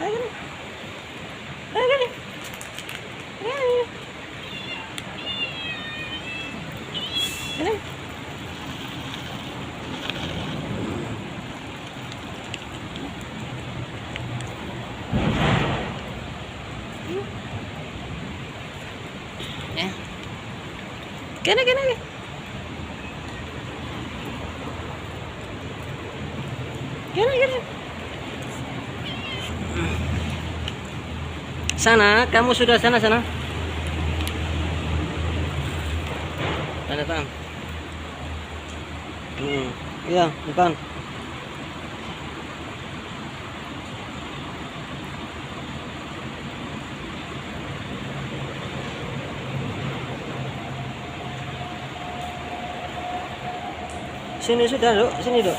Ayo gini. Ayo gini. Gini. Gini. Ya. Gini, gini, gini. Gini, gini. Sana, kamu sudah sana. Sana, datang. Iya, depan. Sini sudah, Dok. Sini, Dok.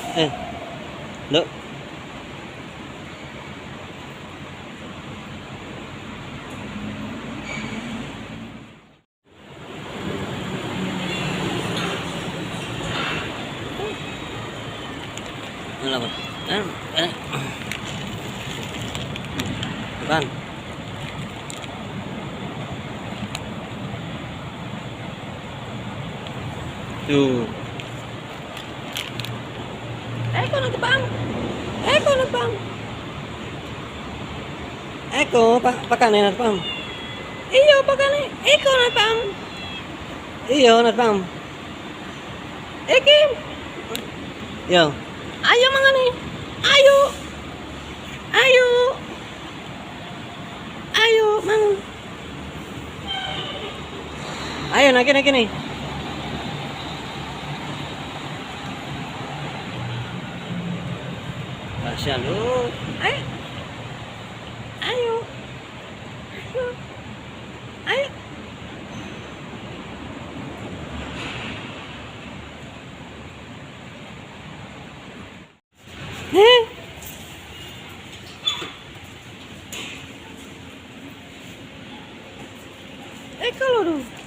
Dok. Depan. Tuh. Eko na Bang. Eko na Bang. Eko pakanin na Bang. Iyo pakanin. Eko na Bang. Iyo na Bang. Ekim. Yo. Ayo mangani. Ayo. Ayo. Ayo mang. Ayo na kini. Kasihan lu. Ayo. Ayo. Ayo. Ayo. Eko lo.